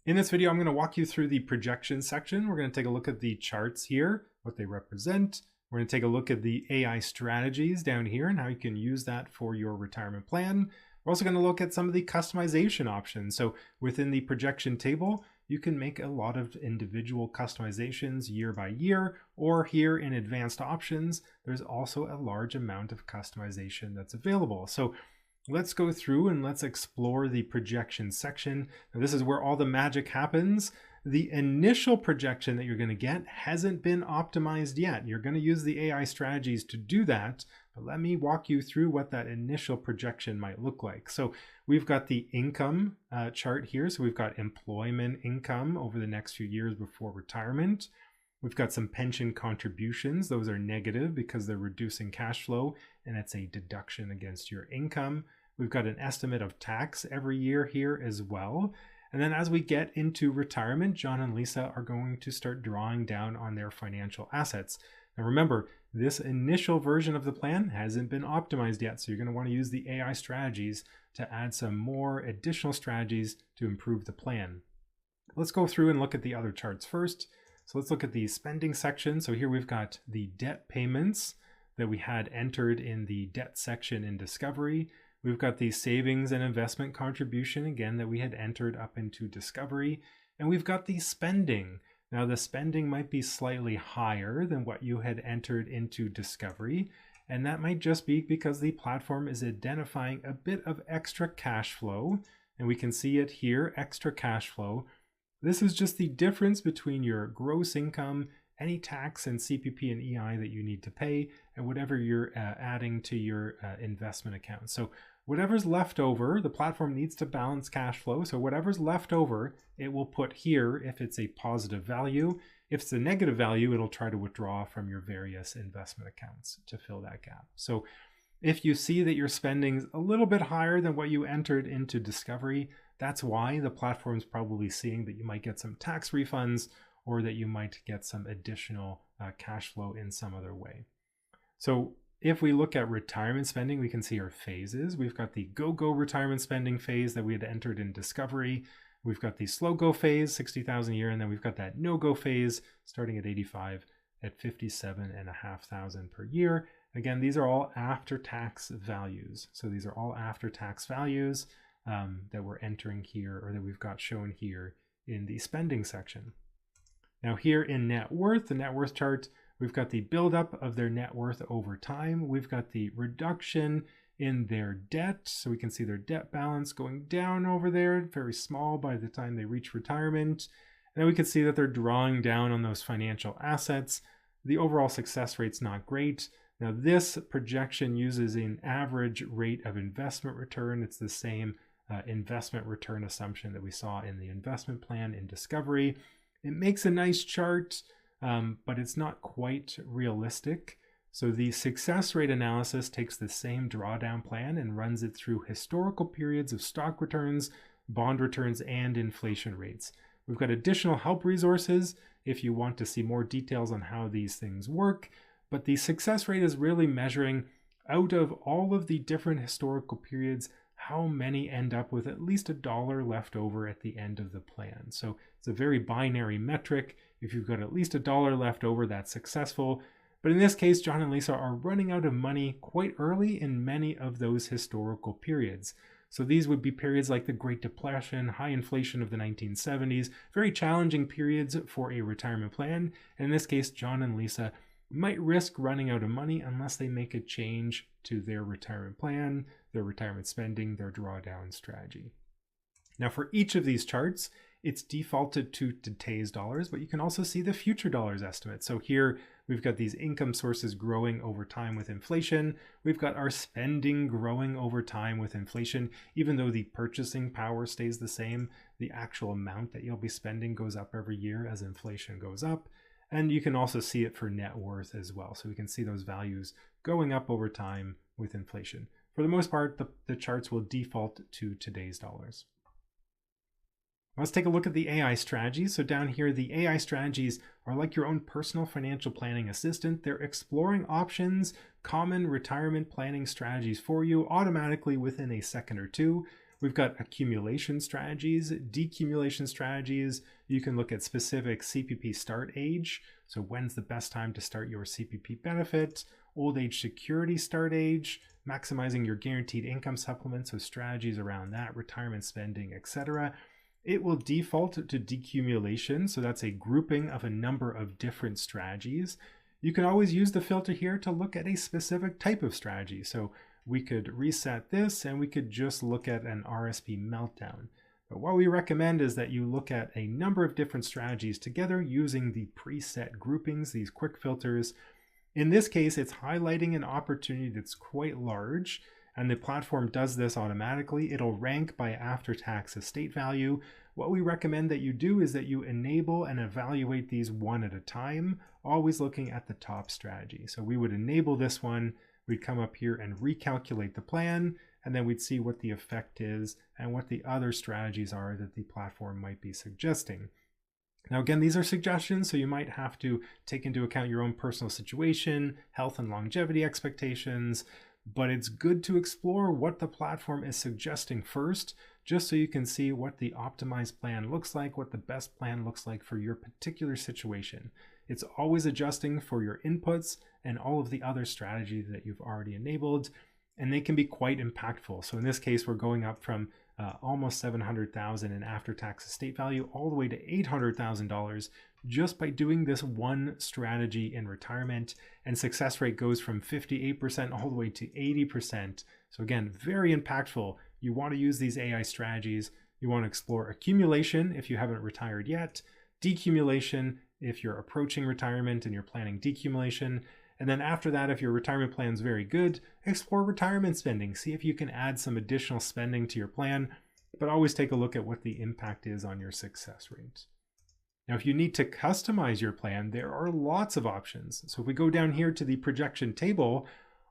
In this video, I'm going to walk you through the projection section. We're going to take a look at the charts here, what they represent. We're going to take a look at the AI strategies down here and how you can use that for your retirement plan. We're also going to look at some of the customization options. So within the projection table, you can make a lot of individual customizations year by year, or here in advanced options, there's also a large amount of customization that's available. So let's go through and let's explore the projection section. Now, this is where all the magic happens. The initial projection that you're going to get hasn't been optimized yet. You're going to use the AI strategies to do that, but let me walk you through what that initial projection might look like. So we've got the income chart here. So we've got employment income over the next few years before retirement. We've got some pension contributions. Those are negative because they're reducing cash flow, and it's a deduction against your income. We've got an estimate of tax every year here as well. And then as we get into retirement, John and Lisa are going to start drawing down on their financial assets. Now remember, this initial version of the plan hasn't been optimized yet, so you're going to want to use the AI strategies to add some more additional strategies to improve the plan. Let's go through and look at the other charts first. So let's look at the spending section. So here we've got the debt payments that we had entered in the debt section in Discovery. We've got the savings and investment contribution, again, that we had entered up into Discovery. And we've got the spending. Now the spending might be slightly higher than what you had entered into Discovery. And that might just be because the platform is identifying a bit of extra cash flow. And we can see it here, extra cash flow. This is just the difference between your gross income, any tax and CPP and EI that you need to pay, and whatever you're adding to your investment account. So whatever's left over, the platform needs to balance cash flow. So whatever's left over, it will put here if it's a positive value. If it's a negative value, it'll try to withdraw from your various investment accounts to fill that gap. So if you see that your spending's a little bit higher than what you entered into Discovery, that's why the platform's probably seeing that you might get some tax refunds or that you might get some additional cash flow in some other way. So if we look at retirement spending, we can see our phases. We've got the go-go retirement spending phase that we had entered in Discovery. We've got the slow-go phase, 60,000 a year, and then we've got that no-go phase starting at 85 at 57,500 per year. Again, these are all after-tax values. So these are all after-tax values that we're entering here, or that we've got shown here in the spending section. Now here in net worth, the net worth chart, we've got the buildup of their net worth over time. We've got the reduction in their debt. So we can see their debt balance going down over there, very small by the time they reach retirement. And then we can see that they're drawing down on those financial assets. The overall success rate's not great. Now this projection uses an average rate of investment return. It's the same investment return assumption that we saw in the investment plan in Discovery. It makes a nice chart, but it's not quite realistic. So the success rate analysis takes the same drawdown plan and runs it through historical periods of stock returns, bond returns, and inflation rates. We've got additional help resources if you want to see more details on how these things work, but the success rate is really measuring out of all of the different historical periods, how many end up with at least $1 left over at the end of the plan. So it's a very binary metric. If you've got at least $1 left over, that's successful. But in this case, John and Lisa are running out of money quite early in many of those historical periods. So these would be periods like the Great Depression, high inflation of the 1970s, very challenging periods for a retirement plan. And in this case, John and Lisa might risk running out of money unless they make a change to their retirement plan, their retirement spending, their drawdown strategy. Now for each of these charts, it's defaulted to today's dollars, but you can also see the future dollars estimate. So here we've got these income sources growing over time with inflation. We've got our spending growing over time with inflation. Even though the purchasing power stays the same, the actual amount that you'll be spending goes up every year as inflation goes up. And you can also see it for net worth as well. So we can see those values going up over time with inflation. For the most part, the charts will default to today's dollars. Let's take a look at the AI strategies. So down here, the AI strategies are like your own personal financial planning assistant. They're exploring options, common retirement planning strategies for you automatically within a second or two. We've got accumulation strategies, decumulation strategies. You can look at specific CPP Start Age. So when's the best time to start your CPP benefit? Old Age Security Start Age, maximizing your guaranteed income supplement, so strategies around that, retirement spending, etc. It will default to decumulation, so that's a grouping of a number of different strategies. You can always use the filter here to look at a specific type of strategy. So we could reset this and we could just look at an RRSP Meltdown. But what we recommend is that you look at a number of different strategies together using the preset groupings, these quick filters. In this case, it's highlighting an opportunity that's quite large, and the platform does this automatically. It'll rank by after-tax estate value. What we recommend that you do is that you enable and evaluate these one at a time, always looking at the top strategy. So we would enable this one, we'd come up here and recalculate the plan, and then we'd see what the effect is and what the other strategies are that the platform might be suggesting. Now again, these are suggestions, so you might have to take into account your own personal situation, health and longevity expectations, but it's good to explore what the platform is suggesting first, just so you can see what the optimized plan looks like, what the best plan looks like for your particular situation. It's always adjusting for your inputs and all of the other strategies that you've already enabled, and they can be quite impactful. So in this case, we're going up from almost $700,000 in after-tax estate value all the way to $800,000 just by doing this one strategy in retirement, and success rate goes from 58% all the way to 80%. So again, very impactful. You want to use these AI strategies. You want to explore accumulation if you haven't retired yet, decumulation if you're approaching retirement and you're planning decumulation. And then after that, if your retirement plan is very good, explore retirement spending. See if you can add some additional spending to your plan, but always take a look at what the impact is on your success rate. Now, if you need to customize your plan, there are lots of options. So if we go down here to the projection table,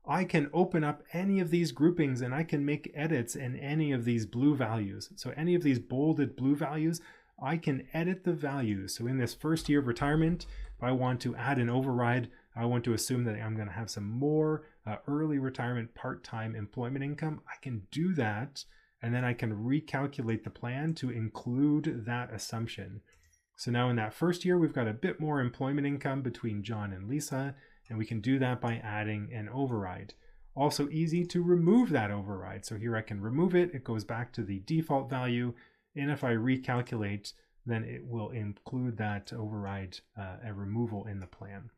I can open up any of these groupings and I can make edits in any of these blue values. So any of these bolded blue values, I can edit the values. So in this first year of retirement, if I want to add an override, I want to assume that I'm going to have some more early retirement part-time employment income. I can do that, and then I can recalculate the plan to include that assumption. So now in that first year, we've got a bit more employment income between John and Lisa, and we can do that by adding an override. Also easy to remove that override. So here I can remove it. It goes back to the default value, and if I recalculate, then it will include that override removal in the plan.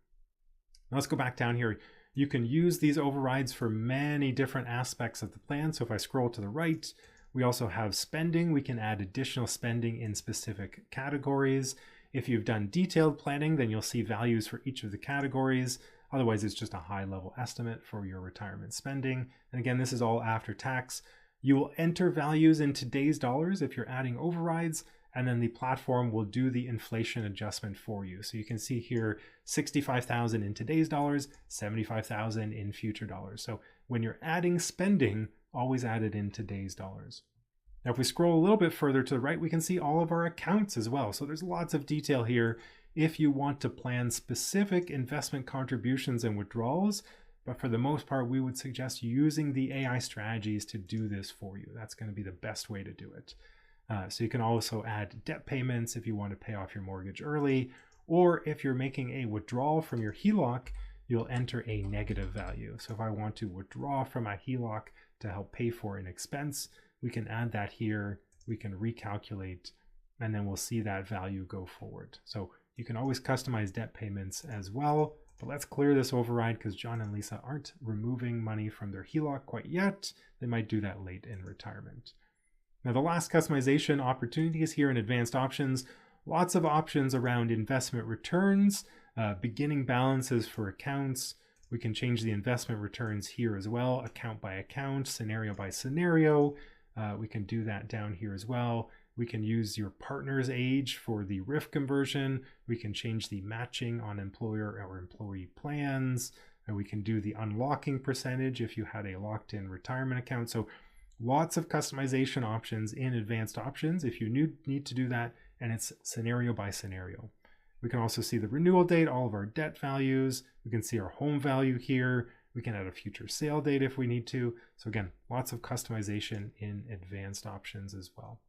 Now let's go back down here. You can use these overrides for many different aspects of the plan. So if I scroll to the right, we also have spending. We can add additional spending in specific categories. If you've done detailed planning, then you'll see values for each of the categories. Otherwise, it's just a high-level estimate for your retirement spending. And again, this is all after tax. You will enter values in today's dollars if you're adding overrides, and then the platform will do the inflation adjustment for you. So you can see here, 65,000 in today's dollars, 75,000 in future dollars. So when you're adding spending, always add it in today's dollars. Now, if we scroll a little bit further to the right, we can see all of our accounts as well. So there's lots of detail here if you want to plan specific investment contributions and withdrawals. But for the most part, we would suggest using the AI strategies to do this for you. That's going to be the best way to do it. So you can also add debt payments if you want to pay off your mortgage early, or if you're making a withdrawal from your HELOC, you'll enter a negative value. So if I want to withdraw from my HELOC to help pay for an expense, we can add that here, we can recalculate, and then we'll see that value go forward. So you can always customize debt payments as well, but let's clear this override because John and Lisa aren't removing money from their HELOC quite yet. They might do that late in retirement. Now, the last customization opportunity is here in advanced options. Lots of options around investment returns, beginning balances for accounts. We can change the investment returns here as well, account by account, scenario by scenario. We can do that down here as well. We can use your partner's age for the RIF conversion. We can change the matching on employer or employee plans. We can do the unlocking percentage if you had a locked-in retirement account. So lots of customization options in advanced options if you need to do that, and it's scenario by scenario. We can also see the renewal date, all of our debt values. We can see our home value here. We can add a future sale date if we need to. So again, lots of customization in advanced options as well.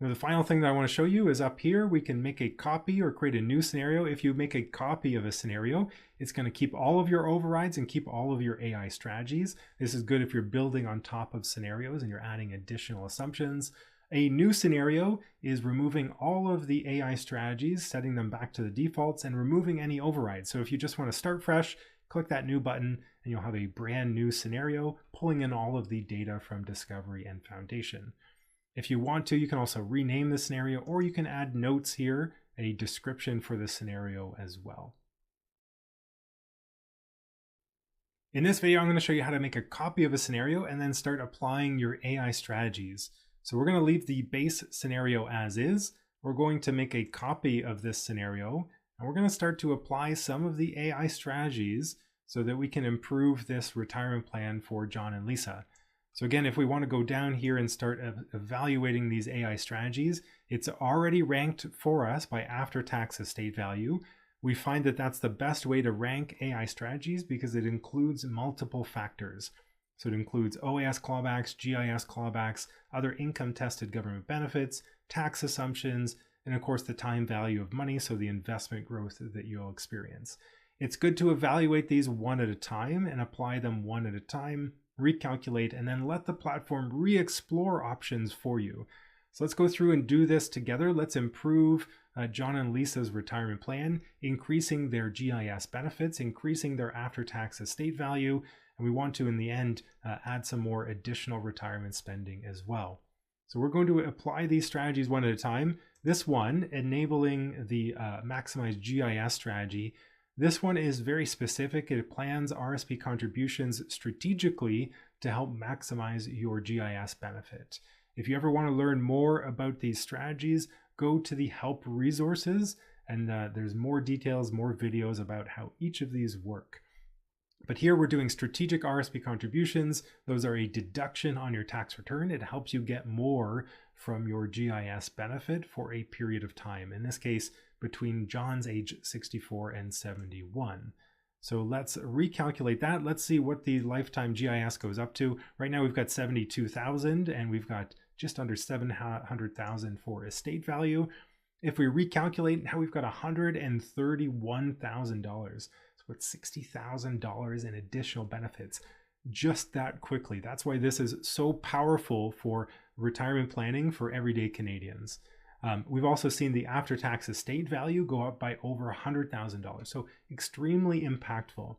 Now, the final thing that I want to show you is up here, we can make a copy or create a new scenario. If you make a copy of a scenario, it's going to keep all of your overrides and keep all of your AI strategies. This is good if you're building on top of scenarios and you're adding additional assumptions. A new scenario is removing all of the AI strategies, setting them back to the defaults, and removing any overrides. So if you just want to start fresh, click that new button and you'll have a brand new scenario, pulling in all of the data from Discovery and Foundation. If you want to, you can also rename the scenario, or you can add notes here, a description for the scenario as well. In this video, I'm going to show you how to make a copy of a scenario and then start applying your AI strategies. So we're going to leave the base scenario as is. We're going to make a copy of this scenario, and we're going to start to apply some of the AI strategies so that we can improve this retirement plan for John and Lisa. So again, if we want to go down here and start evaluating these AI strategies, it's already ranked for us by after-tax estate value. We find that that's the best way to rank AI strategies because it includes multiple factors. So it includes OAS clawbacks, GIS clawbacks, other income-tested government benefits, tax assumptions, and of course the time value of money, so the investment growth that you'll experience. It's good to evaluate these one at a time and apply them one at a time, recalculate, and then let the platform re-explore options for you. So let's go through and do this together. Let's improve John and Lisa's retirement plan, increasing their GIS benefits, increasing their after-tax estate value, and we want to, in the end, add some more additional retirement spending as well. So we're going to apply these strategies one at a time. This one, enabling the Maximize GIS strategy, this one is very specific. It plans RSP contributions strategically to help maximize your GIS benefit. If you ever want to learn more about these strategies, go to the help resources, and there's more details, more videos about how each of these work. But here we're doing strategic RSP contributions. Those are a deduction on your tax return. It helps you get more from your GIS benefit for a period of time. In this case, between John's age 64 and 71. So let's recalculate that. Let's see what the lifetime GIS goes up to. Right now we've got 72,000 and we've got just under 700,000 for estate value. If we recalculate, now we've got $131,000. So it's $60,000 in additional benefits just that quickly. That's why this is so powerful for retirement planning for everyday Canadians. We've also seen the after-tax estate value go up by over $100,000, so extremely impactful.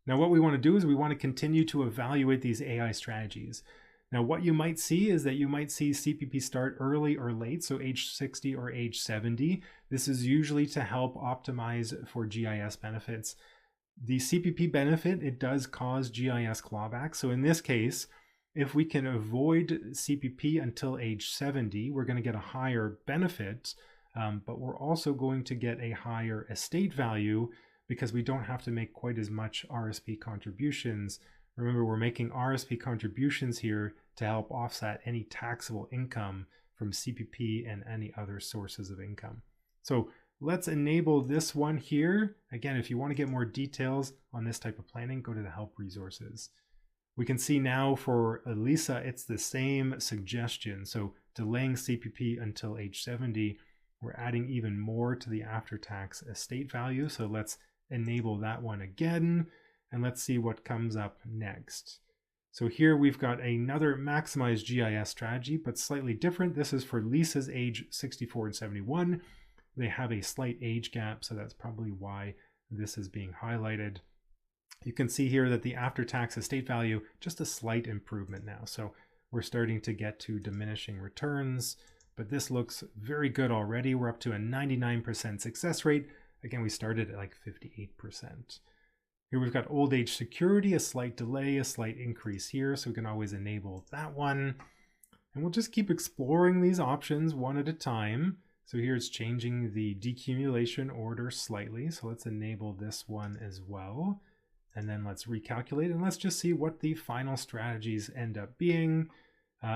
Now what we want to do is we want to continue to evaluate these AI strategies. Now what you might see is that you might see CPP start early or late, so age 60 or age 70. This is usually to help optimize for GIS benefits. The CPP benefit, it does cause GIS clawback, so in this case, if we can avoid CPP until age 70, we're going to get a higher benefit, but we're also going to get a higher estate value because we don't have to make quite as much RSP contributions. Remember, we're making RSP contributions here to help offset any taxable income from CPP and any other sources of income. So let's enable this one here. Again, if you want to get more details on this type of planning, go to the help resources. We can see now for Lisa, it's the same suggestion. So delaying CPP until age 70, we're adding even more to the after-tax estate value. So let's enable that one again, and let's see what comes up next. So here we've got another Maximize GIS strategy, but slightly different. This is for Lisa's age 64 and 71. They have a slight age gap, so that's probably why this is being highlighted. You can see here that the after-tax estate value, just a slight improvement now. So we're starting to get to diminishing returns, but this looks very good already. We're up to a 99% success rate. Again, we started at like 58%. Here we've got old age security, a slight delay, a slight increase here. So we can always enable that one. And we'll just keep exploring these options one at a time. So here it's changing the decumulation order slightly. So let's enable this one as well. And then let's recalculate and let's just see what the final strategies end up being.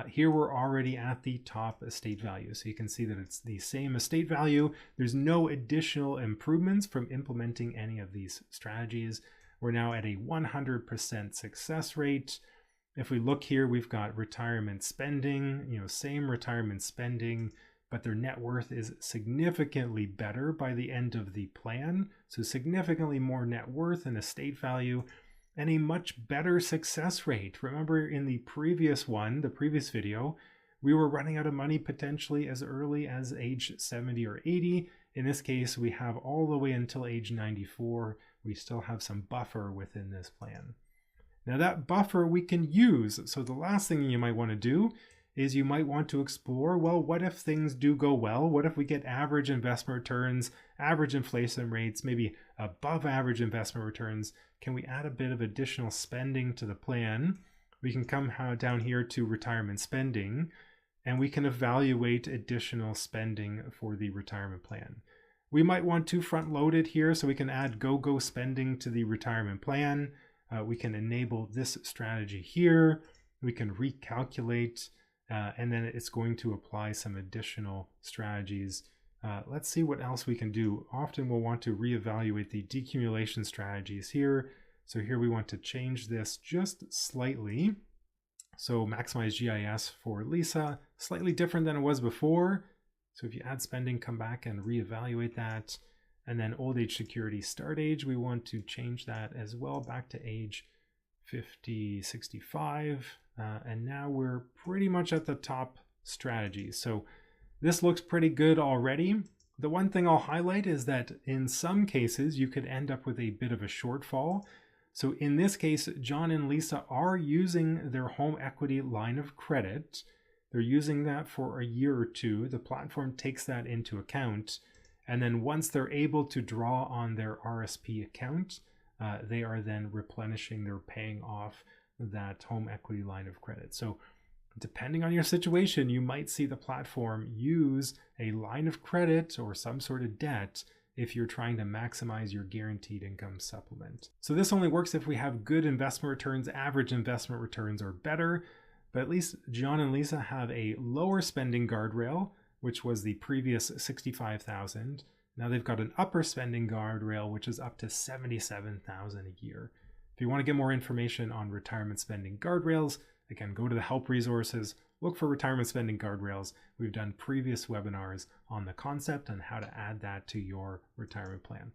Here we're already at the top estate value. So you can see that it's the same estate value. There's no additional improvements from implementing any of these strategies. We're now at a 100% success rate. If we look here, we've got retirement spending, same retirement spending, but their net worth is significantly better by the end of the plan. So significantly more net worth and estate value, and a much better success rate. Remember in the previous video, we were running out of money potentially as early as age 70 or 80. In this case, we have all the way until age 94. We still have some buffer within this plan. Now that buffer we can use. So the last thing you might want to do is you might want to explore, well, what if things do go well? What if we get average investment returns, average inflation rates, maybe above average investment returns? Can we add a bit of additional spending to the plan? We can come down here to retirement spending, and we can evaluate additional spending for the retirement plan. We might want to front load it here, so we can add go-go spending to the retirement plan. We can enable this strategy here. We can recalculate, and then it's going to apply some additional strategies. Let's see what else we can do. Often we'll want to reevaluate the decumulation strategies here. So here we want to change this just slightly. So maximize GIS for Lisa, slightly different than it was before. So if you add spending, come back and reevaluate that. And then old age security start age, we want to change that as well back to age 50, 65. And now we're pretty much at the top strategies. So this looks pretty good already. The one thing I'll highlight is that in some cases, you could end up with a bit of a shortfall. So in this case, John and Lisa are using their home equity line of credit. They're using that for a year or two. The platform takes that into account. And then once they're able to draw on their RSP account, they are then replenishing, they're paying off that home equity line of credit. So depending on your situation, you might see the platform use a line of credit or some sort of debt if you're trying to maximize your guaranteed income supplement. So this only works if we have good investment returns, average investment returns or better, but at least John and Lisa have a lower spending guardrail, which was the previous $65,000. Now they've got an upper spending guardrail, which is up to $77,000 a year. If you want to get more information on retirement spending guardrails, again, go to the help resources, look for retirement spending guardrails. We've done previous webinars on the concept and how to add that to your retirement plan.